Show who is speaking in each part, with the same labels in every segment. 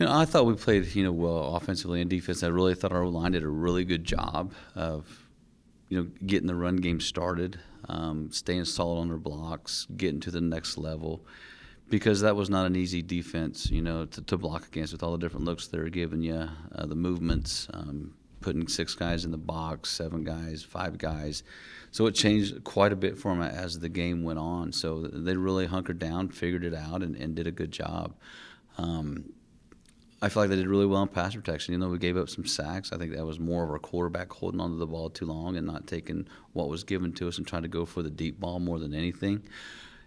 Speaker 1: I thought we played, well offensively and defense. I really thought our line did a really good job of, getting the run game started, staying solid on their blocks, getting to the next level, because that was not an easy defense, to block against with all the different looks they're giving you, the movements, putting 6 guys in the box, 7 guys, 5 guys. So it changed quite a bit for them as the game went on. So they really hunkered down, figured it out, and did a good job. I feel like they did really well in pass protection. We gave up some sacks. I think that was more of our quarterback holding onto the ball too long and not taking what was given to us and trying to go for the deep ball more than anything.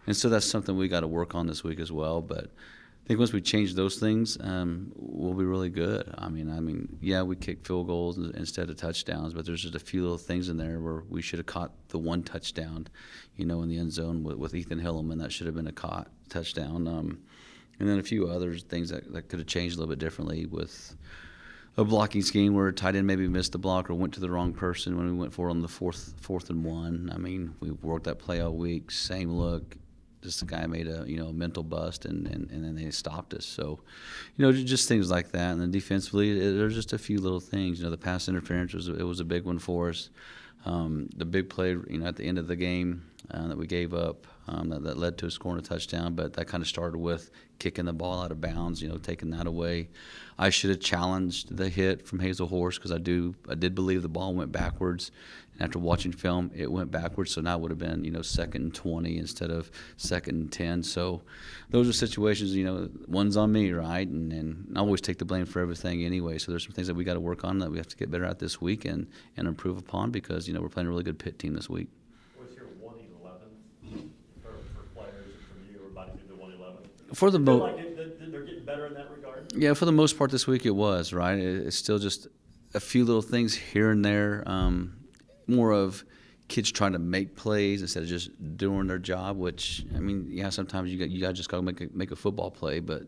Speaker 1: And so that's something we got to work on this week as well. But I think once we change those things, we'll be really good. I mean, yeah, we kick field goals instead of touchdowns, but there's just a few little things in there where we should have caught the one touchdown, in the end zone with Ethan Hillman. That should have been a caught touchdown. And then a few other things that could have changed a little bit differently with a blocking scheme where a tight end maybe missed the block or went to the wrong person when we went for it on the fourth and 1. I mean, we worked that play all week, same look. Just the guy made a mental bust and then they stopped us. So, just things like that. And then defensively, there's just a few little things. The pass interference was a big one for us. The big play, at the end of the game that we gave up that led to us scoring a touchdown, but that kind of started with kicking the ball out of bounds, taking that away. I should have challenged the hit from Hazel Horse because I did believe the ball went backwards. And after watching film, it went backwards, so now it would have been, 2nd and 20 instead of 2nd and 10. So those are situations, one's on me, right? And I always take the blame for everything anyway. So there's some things that we got to work on that we have to get better at this week and improve upon because, we're playing a really good Pitt team this week.
Speaker 2: What's your 1-11 for players and from you, everybody through the 1-11?
Speaker 1: For the most,
Speaker 2: like they're getting better in that regard?
Speaker 1: Yeah, for the most part this week it was, right? It's still just a few little things here and there, more of kids trying to make plays instead of just doing their job, which, sometimes you got just got to make a football play, but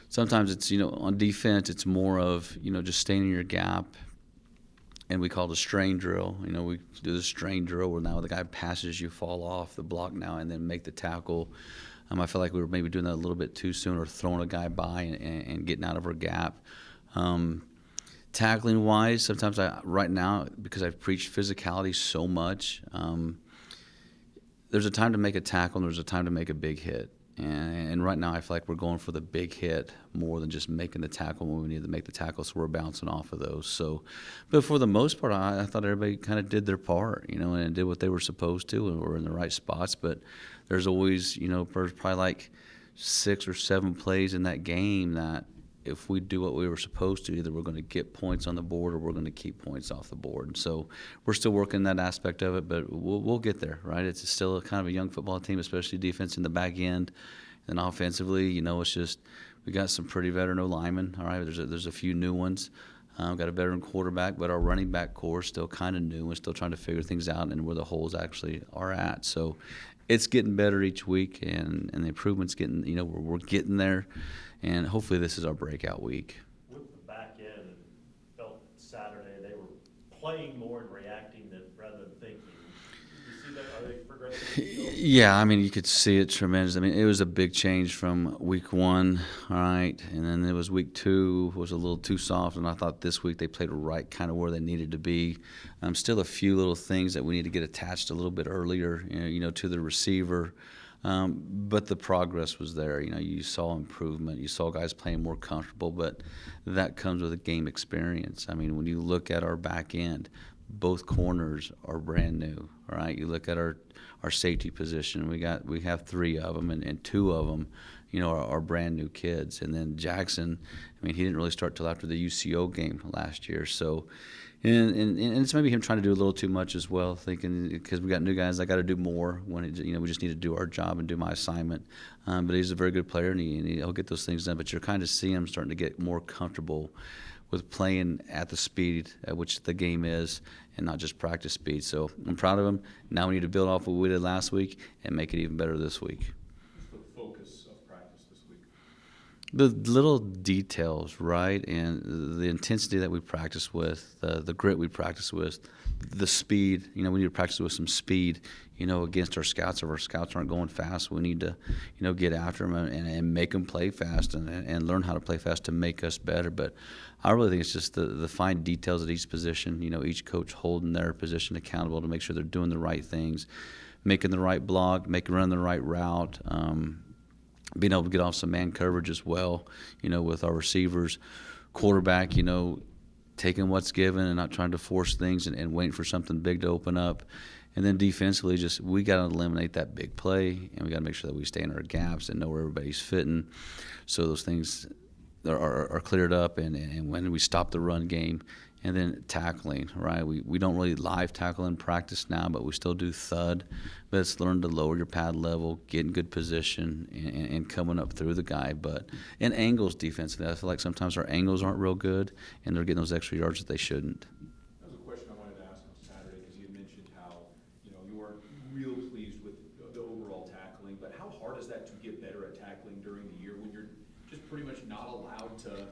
Speaker 1: sometimes it's, on defense it's more of, just staying in your gap. And we call it a strain drill. We do the strain drill where now the guy passes, you fall off the block now and then make the tackle. I feel like we were maybe doing that a little bit too soon or throwing a guy by and getting out of our gap. Tackling wise, sometimes right now, because I've preached physicality so much, there's a time to make a tackle and there's a time to make a big hit. And right now I feel like we're going for the big hit more than just making the tackle when we need to make the tackle, so we're bouncing off of those. So, but for the most part, I thought everybody kind of did their part, and did what they were supposed to and were in the right spots. But there's always, probably like 6 or 7 plays in that game that if we do what we were supposed to, either we're going to get points on the board or we're going to keep points off the board. So we're still working that aspect of it, but we'll get there, right? It's still kind of a young football team, especially defense in the back end. And offensively, it's just we got some pretty veteran linemen, all right? There's a few new ones. Got a veteran quarterback, but our running back core is still kind of new. We're still trying to figure things out and where the holes actually are at. So it's getting better each week, and the improvement's getting, we're getting there. And hopefully this is our breakout week.
Speaker 2: With the back end, it felt Saturday they were playing more and reacting rather than thinking. You see that? Are they progressing?
Speaker 1: Yeah, you could see it tremendous. It was a big change from week 1, all right, and then it was week 2 was a little too soft, and I thought this week they played right kind of where they needed to be. Still a few little things that we need to get attached a little bit earlier, to the receiver. But the progress was there. You saw improvement. You saw guys playing more comfortable, but that comes with a game experience. When you look at our back end, both corners are brand new, right? You look at our safety position. We have 3 of them, and 2 of them, are brand new kids. And then Jackson, he didn't really start till after the UCO game last year. So, and it's maybe him trying to do a little too much as well, thinking because we got new guys, I got to do more when we just need to do our job and do my assignment. But he's a very good player, and he'll get those things done. But you're kind of seeing him starting to get more comfortable with playing at the speed at which the game is and not just practice speed. So I'm proud of him. Now we need to build off what we did last week and make it even better this week.
Speaker 3: What's the focus of practice this week?
Speaker 1: The little details, right, and the intensity that we practice with, the grit we practice with, the speed. We need to practice with some speed, against our scouts. If our scouts aren't going fast, we need to, get after them and make them play fast and learn how to play fast to make us better. But I really think it's just the fine details at each position, each coach holding their position accountable to make sure they're doing the right things, making the right block, running the right route, being able to get off some man coverage as well, with our receivers, quarterback, taking what's given and not trying to force things and waiting for something big to open up. And then defensively, we got to eliminate that big play, and we got to make sure that we stay in our gaps and know where everybody's fitting, so those things are cleared up. And when we stop the run game, and then tackling, right? We don't really live tackle in practice now, but we still do thud. But it's learn to lower your pad level, get in good position, and coming up through the guy. But in angles defensively, I feel like sometimes our angles aren't real good, and they're getting those extra yards that they shouldn't.
Speaker 3: That was a question I wanted to ask on Saturday, because you had mentioned how you weren't real pleased with the overall tackling. But how hard is that to get better at tackling during the year when you're just pretty much not allowed to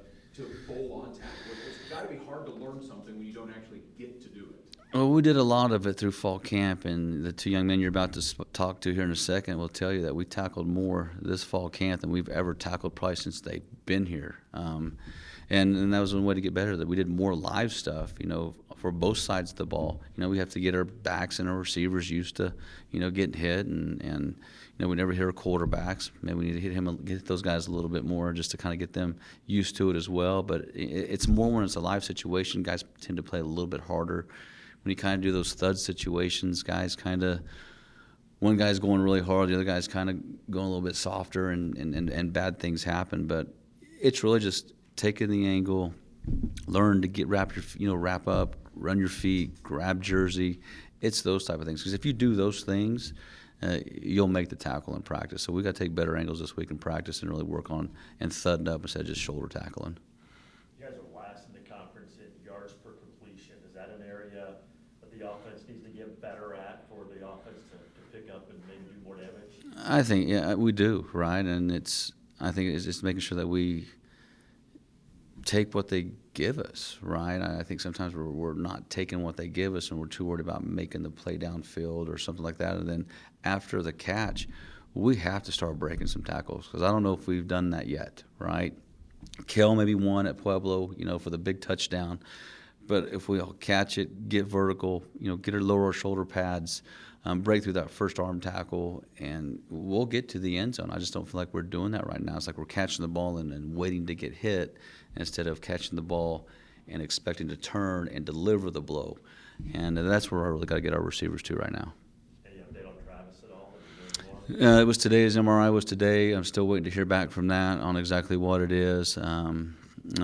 Speaker 3: bowl on tackle? It's got to be hard to learn something when you don't actually get to do it.
Speaker 1: Well, we did a lot of it through fall camp, and the two young men you're about to talk to here in a second will tell you that we tackled more this fall camp than we've ever tackled probably since they've been here. And that was one way to get better, that we did more live stuff, for both sides of the ball. We have to get our backs and our receivers used to, getting hit, and we never hit our quarterbacks. Maybe we need to get those guys a little bit more just to kind of get them used to it as well. But it's more when it's a live situation, guys tend to play a little bit harder. When you kind of do those thud situations, guys one guy's going really hard, the other guy's kind of going a little bit softer, and bad things happen. But it's really just taking the angle, learn to wrap up, run your feet, grab jersey. It's those type of things. Because if you do those things, you'll make the tackle in practice. So we got to take better angles this week in practice and really work on and thudding up instead of just shoulder tackling.
Speaker 2: You guys are last in the conference in yards per completion. Is that an area that the offense needs to get better at for the offense to pick up and maybe do more damage?
Speaker 1: I think, yeah, we do, right? And I think it's just making sure that we take what they give us, right? I think sometimes we're not taking what they give us, and we're too worried about making the play downfield or something like that. And then after the catch, we have to start breaking some tackles, because I don't know if we've done that yet, right? Kel maybe won at Pueblo, for the big touchdown. But if we all catch it, get vertical, get our lower shoulder pads, break through that first arm tackle, and we'll get to the end zone. I just don't feel like we're doing that right now. It's like we're catching the ball and waiting to get hit instead of catching the ball and expecting to turn and deliver the blow. And that's where I really got to get our receivers to right now.
Speaker 2: Any update on Travis at all?
Speaker 1: It was today. His MRI was today. I'm still waiting to hear back from that on exactly what it is.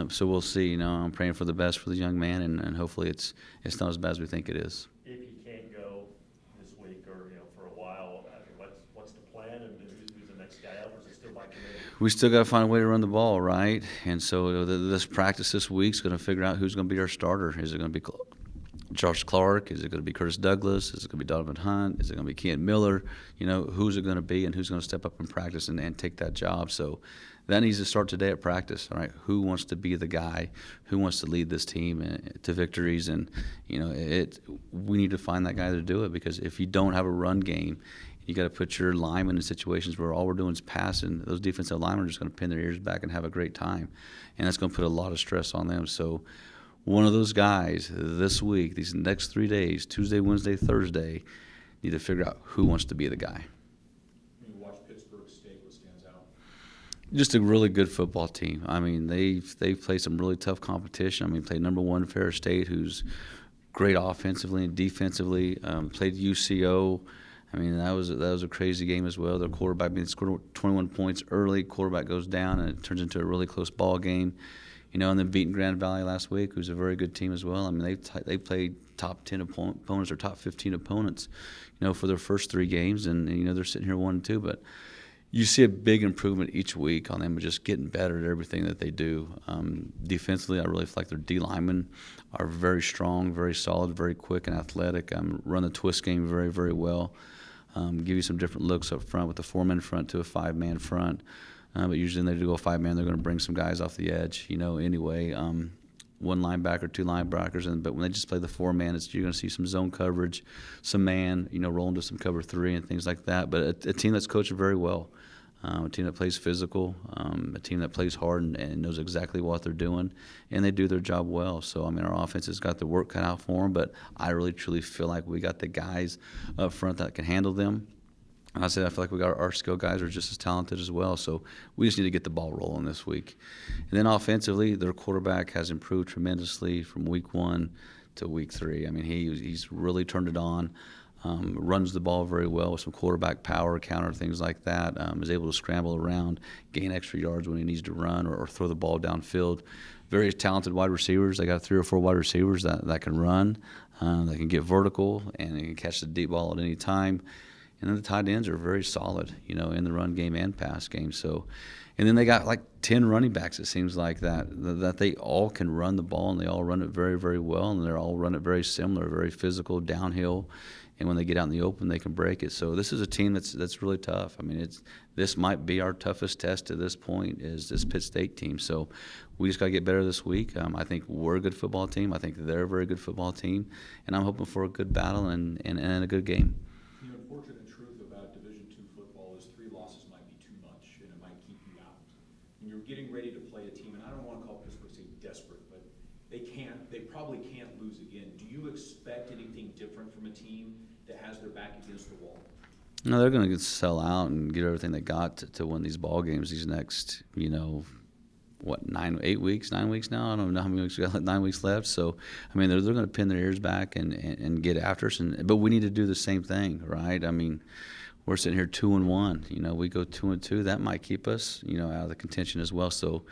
Speaker 1: So we'll see. I'm praying for the best for the young man, and hopefully it's not as bad as we think it is.
Speaker 2: If he can't go this week or for a while, what's the plan, and who's the next guy up, or is it still by committee?
Speaker 1: We still got to find a way to run the ball, right? And so this practice this week is going to figure out who's going to be our starter. Is it going to be Josh Clark? Is it going to be Curtis Douglas? Is it going to be Donovan Hunt? Is it going to be Ken Miller? Who's it going to be, and who's going to step up in practice and take that job? So that needs to start today at practice, all right? Who wants to be the guy? Who wants to lead this team to victories? And, we need to find that guy to do it, because if you don't have a run game, you got to put your linemen in situations where all we're doing is passing. Those defensive linemen are just going to pin their ears back and have a great time, and that's going to put a lot of stress on them. So one of those guys this week, these next 3 days, Tuesday, Wednesday, Thursday, need to figure out who wants to be the guy.
Speaker 3: When you watch Pittsburg State, what stands out?
Speaker 1: Just a really good football team. I mean, they've played some really tough competition. I mean, played number one Ferris State, who's great offensively and defensively. Played UCO. I mean, that was a crazy game as well. Their quarterback scored 21 points early. Quarterback goes down, and it turns into a really close ball game. And then beating Grand Valley last week, who's a very good team as well. I mean, they played top 10 opponents or top 15 opponents, for their first 3 games, and they're sitting here 1-2. But you see a big improvement each week on them, just getting better at everything that they do. Defensively, I really feel like their D linemen are very strong, very solid, very quick and athletic. Run the twist game very, very well. Give you some different looks up front with a 4-man front to a 5-man front. But usually when they do go 5-man, they're going to bring some guys off the edge, anyway. One linebacker, two linebackers, but when they just play the 4-man, you're going to see some zone coverage, some man, roll into some cover 3 and things like that. But a team that's coached very well, a team that plays physical, a team that plays hard and knows exactly what they're doing, and they do their job well. So, our offense has got the work cut out for them, but I really, truly feel like we got the guys up front that can handle them. And I feel like we got our skill guys are just as talented as well. So we just need to get the ball rolling this week. And then offensively, their quarterback has improved tremendously from week 1 to week 3. He's really turned it on. Runs the ball very well with some quarterback power, counter, things like that. Is able to scramble around, gain extra yards when he needs to run or throw the ball downfield. Very talented wide receivers. They got 3 or 4 wide receivers that can run, that can get vertical, and they can catch the deep ball at any time. And then the tight ends are very solid, in the run game and pass game. So, and then they got like 10 running backs, it seems like that they all can run the ball, and they all run it very, very well, and they all run it very similar, very physical, downhill. And when they get out in the open, they can break it. So this is a team that's really tough. This might be our toughest test to this point is this Pitt State team. So we just got to get better this week. I think we're a good football team. I think they're a very good football team. And I'm hoping for a good battle and a good game.
Speaker 3: The unfortunate truth about Division II football is 3 losses might be too much, and it might keep you out. And you're getting ready to play a team, and I don't want to call Pittsburgh State desperate, but they probably can't lose again. Do you expect anything different from a team that has their back against the wall?
Speaker 1: No, they're going to sell out and get everything they got to win these ball games these next, 9 weeks now? I don't know how many weeks we got, 9 weeks left. So, they're going to pin their ears back and get after us. But we need to do the same thing, right? We're sitting here 2-1. We go 2-2. That might keep us, out of the contention as well. So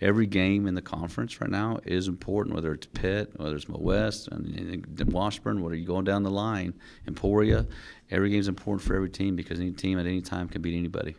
Speaker 1: every game in the conference right now is important, whether it's Pitt, whether it's Mo West, and Washburn, whether you're going down the line, Emporia. Every game is important for every team because any team at any time can beat anybody.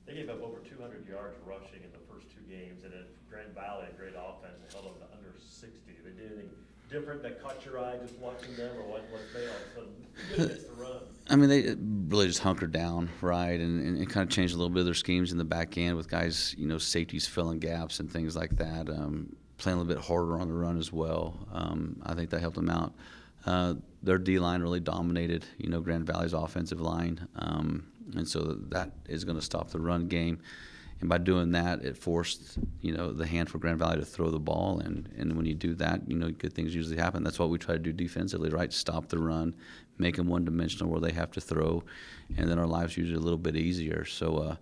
Speaker 2: They gave up over 200 yards rushing in the first 2 games, and at Grand Valley, a great offense, and held them to under 60. They did anything different that caught your eye just watching them, or what they all of a sudden good against the run?
Speaker 1: They really just hunkered down, right, and kind of changed a little bit of their schemes in the back end with guys, safeties filling gaps and things like that, playing a little bit harder on the run as well. I think that helped them out. Their D-line really dominated, Grand Valley's offensive line, and so that is going to stop the run game. And by doing that, it forced, the hand for Grand Valley to throw the ball. And when you do that, good things usually happen. That's what we try to do defensively, right? Stop the run, make them one-dimensional where they have to throw, and then our lives usually a little bit easier. So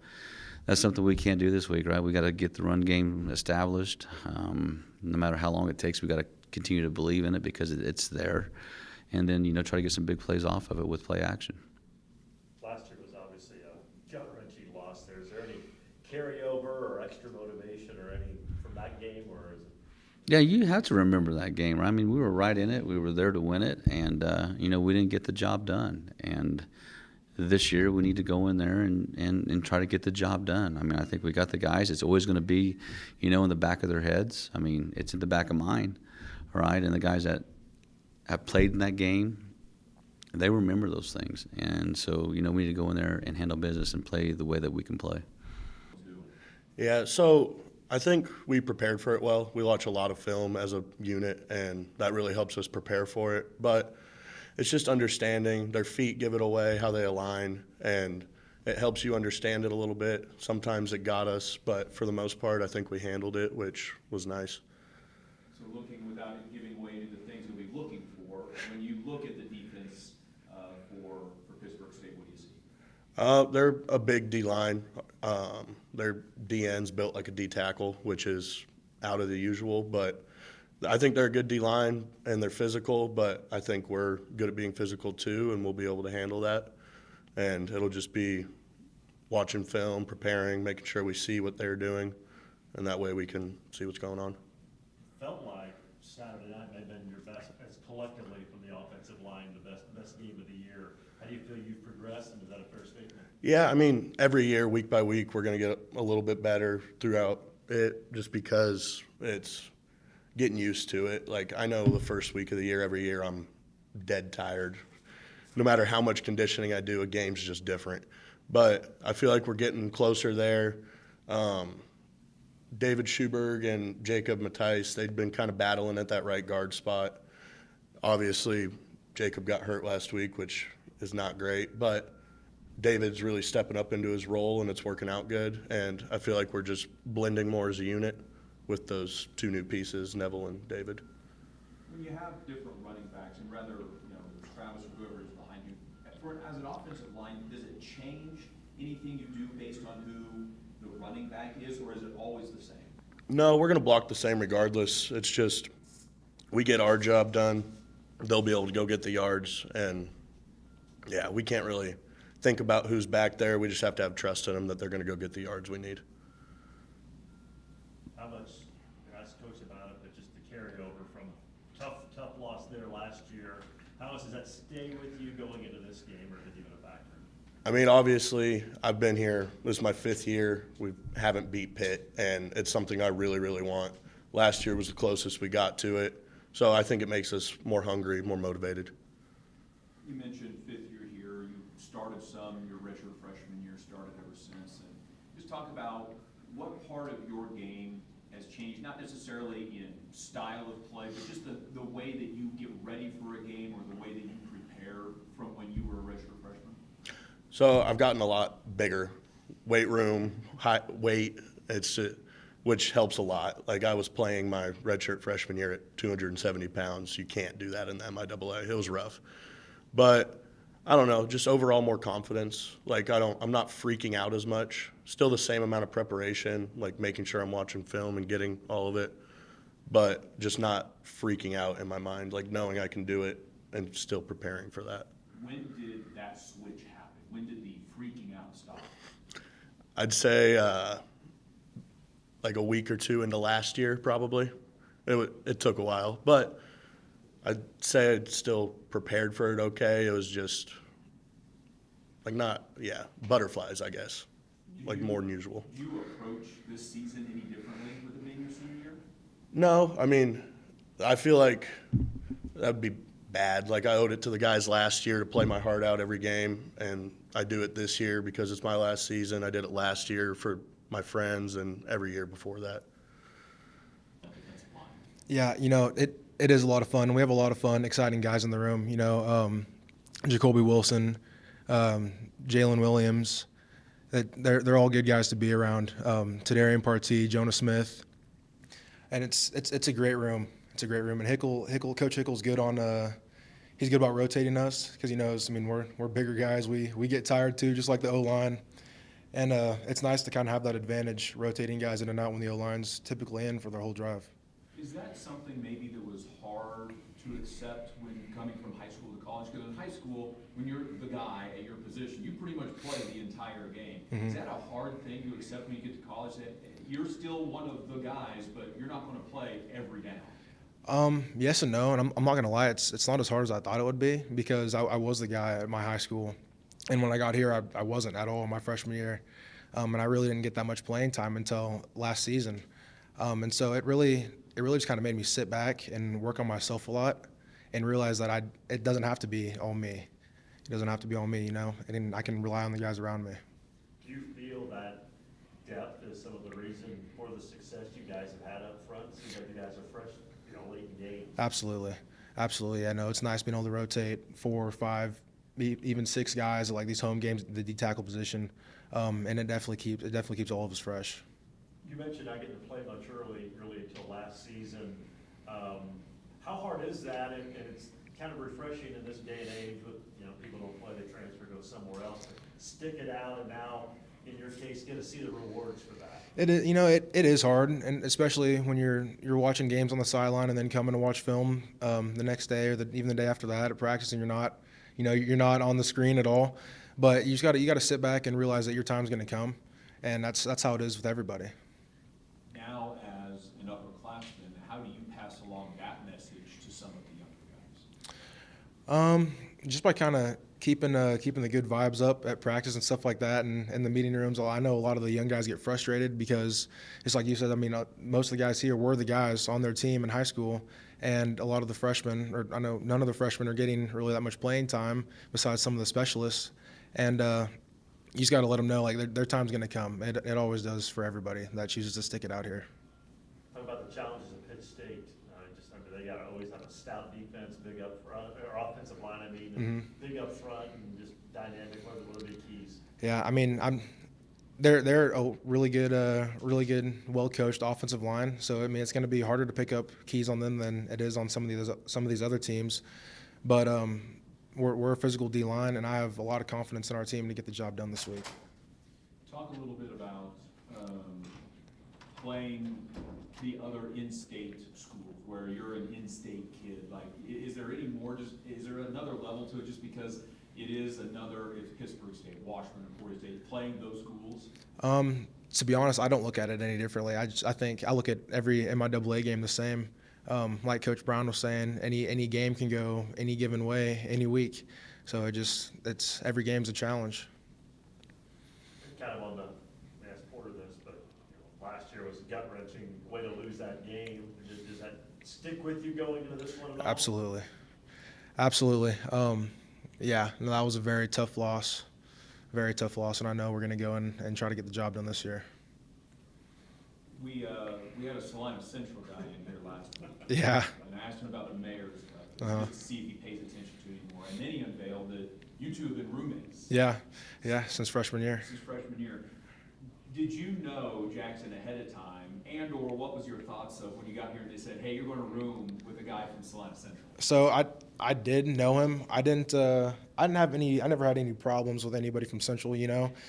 Speaker 1: that's something we can't do this week, right? We got to get the run game established. No matter how long it takes, we got to continue to believe in it because it's there. And then, try to get some big plays off of it with play action.
Speaker 2: Last year was obviously a gut-wrenching loss there. Is there any carryover or extra motivation or any from that game, or is it?
Speaker 1: Yeah, you have to remember that game, right? We were right in it. We were there to win it, and we didn't get the job done. And this year we need to go in there and try to get the job done. I think we got the guys. It's always going to be, in the back of their heads. It's in the back of mine, right? And the guys that have played in that game, they remember those things. And so, we need to go in there and handle business and play the way that we can play.
Speaker 4: Yeah, so I think we prepared for it well. We watch a lot of film as a unit, and that really helps us prepare for it. But it's just understanding their feet give it away, how they align, and it helps you understand it a little bit. Sometimes it got us, but for the most part, I think we handled it, which was nice.
Speaker 3: So looking without it giving away to the things that we're looking for, when you look at the defense for Pittsburgh State, what do you see?
Speaker 4: They're a big D-line. Their DN's built like a D-tackle, which is out of the usual, but I think they're a good D-line, and they're physical, but I think we're good at being physical too, and we'll be able to handle that. And it'll just be watching film, preparing, making sure we see what they're doing, and that way we can see what's going on.
Speaker 2: Felt like Saturday night may have been your best, as collectively from the offensive line, the best game of the year. How do you feel you've progressed, and is that a fair statement?
Speaker 4: Yeah, every year, week by week, we're going to get a little bit better throughout it just because it's getting used to it. Like, I know the first week of the year, every year, I'm dead tired. No matter how much conditioning I do, a game's just different. But I feel like we're getting closer there. David Schuberg and Jacob Matthijs, they'd been kind of battling at that right guard spot. Obviously, Jacob got hurt last week, which is not great, but David's really stepping up into his role, and it's working out good. And I feel like we're just blending more as a unit with those two new pieces, Neville and David.
Speaker 3: When you have different running backs, and rather, Travis or whoever is behind you, as an offensive line, does it change anything you do based on who the running back is, or is it always the same?
Speaker 4: No, we're going to block the same regardless. It's just we get our job done, they'll be able to go get the yards, and, yeah, we can't really think about who's back there. We just have to have trust in them that they're going to go get the yards we need.
Speaker 2: How much, I asked Coach about it, but just the carryover from tough loss there last year, how much does that stay with you going into this game, or is it even a factor?
Speaker 4: I mean, obviously, I've been here. This is my 5th year. We haven't beat Pitt, and it's something I really, really want. Last year was the closest we got to it, so I think it makes us more hungry, more motivated.
Speaker 3: You mentioned 5th year here. You started some, your redshirt freshman year, started ever since. And just talk about what part of your game has changed, not necessarily in style of play, but just the way that you get ready for a game or the way that you prepare from when you were a redshirt freshman?
Speaker 4: So I've gotten a lot bigger. Weight room, high weight, which helps a lot. Like, I was playing my redshirt freshman year at 270 pounds. You can't do that in the MIAA. It was rough. But I don't know, just overall more confidence. Like, I'm not freaking out as much. Still the same amount of preparation, like making sure I'm watching film and getting all of it, but just not freaking out in my mind, like knowing I can do it and still preparing for that.
Speaker 3: When did that switch happen? When did the freaking out stop?
Speaker 4: I'd say like a week or two into last year, probably. It took a while, but I'd say I'd still prepared for it okay. It was just like butterflies, I guess, like more than usual.
Speaker 3: Do you approach this season any differently with it being your senior year?
Speaker 4: No, I mean, I feel like that would be bad. Like, I owed it to the guys last year to play my heart out every game, and I do it this year because it's my last season. I did it last year for my friends and every year before that.
Speaker 5: Yeah, it is a lot of fun. We have a lot of fun, exciting guys in the room. Jacoby Wilson, Jalen Williams. They're all good guys to be around. Tadarian Partee, Jonah Smith, and it's a great room. It's a great room. And Coach Hickle's good on. He's good about rotating us because he knows. I mean, we're bigger guys. We get tired too, just like the O-line. And it's nice to kind of have that advantage, rotating guys in and out when the O-line's typically in for their whole drive.
Speaker 3: Is that something maybe that was hard to accept when coming from high school to college? Because in high school, when you're the guy at your position, you pretty much play the entire game. Mm-hmm. Is that a hard thing to accept when you get to college, that you're still one of the guys, but you're not going to play every down?
Speaker 5: Yes and no, and I'm not going to lie, it's not as hard as I thought it would be because I was the guy at my high school. And when I got here, I wasn't at all my freshman year. And I really didn't get that much playing time until last season. And so it really just kind of made me sit back and work on myself a lot and realize that it doesn't have to be all me. It doesn't have to be all me, and I can rely on the guys around me.
Speaker 2: Do you feel that depth is some of the reason for the success you guys have had up front? Seems like you guys are fresh, late in games.
Speaker 5: Absolutely. I know it's nice being able to rotate 4 or 5, even 6 guys at like these home games at the D tackle position, and it definitely keeps all of us fresh.
Speaker 2: You mentioned not getting to play much really until last season. How hard is that? And it's kind of refreshing in this day and age with people don't play, they transfer, go somewhere else. Stick it out, and now in your case, get to see the rewards for that.
Speaker 5: It is, it is hard, and especially when you're watching games on the sideline and then coming to watch film the next day or even the day after that at practice, and you're not on the screen at all. But you got to sit back and realize that your time's going to come, and that's how it is with everybody.
Speaker 3: Now, as an upperclassman, how do you pass along that message to some of the younger guys?
Speaker 5: Just by kind of keeping the good vibes up at practice and stuff like that, and in the meeting rooms. I know a lot of the young guys get frustrated because it's like you said. I mean, most of the guys here were the guys on their team in high school, and a lot of the freshmen, or I know none of the freshmen are getting really that much playing time besides some of the specialists. And you just got to let them know, like, their time's going to come. It always does for everybody that chooses to stick it out here.
Speaker 2: Talk about the challenges of Pitt State. They got to always have a stout defense, big up front, or offensive line, and big up front, and just dynamic. What are the keys?
Speaker 5: Yeah, I mean, they're a really good, well coached offensive line. So I mean, it's going to be harder to pick up keys on them than it is on some of these other teams. But we're a physical D line, and I have a lot of confidence in our team to get the job done this week.
Speaker 3: Talk a little bit about playing the other in-state schools where you're an in-state kid. Like, is there any more? Is there another level to it? Just because it's Pittsburg State, Washburn, and Porter State playing those schools.
Speaker 5: To be honest, I don't look at it any differently. I think I look at every MIAA game the same. Like Coach Brown was saying, any game can go any given way any week. So it's every game's a challenge.
Speaker 2: Kind of on the, I asked Porter this, but last year was a gut-wrenching way to lose that game. Does that stick with you going into this one at all?
Speaker 5: Absolutely. Yeah, no, that was a very tough loss, and I know we're going to go in and try to get the job done this year.
Speaker 3: We had a Salina Central guy in here last week.
Speaker 5: Yeah.
Speaker 3: And I asked him about the mayor's stuff,
Speaker 5: Uh-huh.
Speaker 3: just to see if he pays attention to it anymore. And then he unveiled that you two have been roommates.
Speaker 5: Yeah, since freshman year.
Speaker 3: Since freshman year. Did you know Jackson ahead of time, and or what was your thoughts of when you got here and they said, hey, you're going to room with a guy from Salina Central?
Speaker 5: So I did know him. I never had any problems with anybody from Central,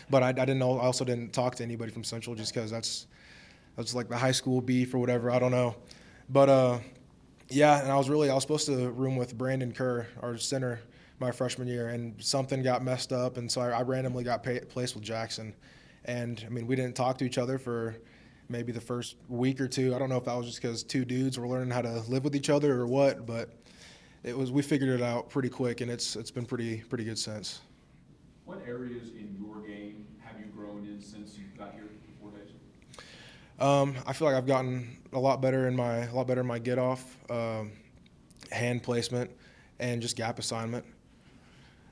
Speaker 5: but I didn't know. I also didn't talk to anybody from Central just because that's like the high school beef or whatever. I don't know, but yeah. And I was supposed to room with Brandon Kerr, our center, my freshman year, and something got messed up, and so I randomly got placed with Jackson. And I mean, we didn't talk to each other for maybe the first week or two. I don't know if that was just because two dudes were learning how to live with each other or what, but we figured it out pretty quick, and it's been pretty good since.
Speaker 3: What areas in your game have you grown in since you got here for 4 days?
Speaker 5: I feel like I've gotten a lot better in my get off, hand placement, and just gap assignment.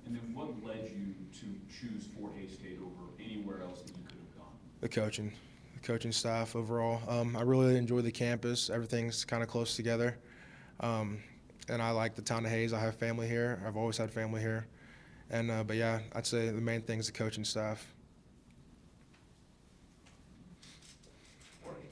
Speaker 3: And then what led you to choose Fort Hays State over anywhere else that you could have gone?
Speaker 5: The coaching staff overall. I really enjoy the campus. Everything's kind of close together. And I like the town of Hays. I have family here. I've always had family here. And but yeah, I'd say the main thing is the coaching staff.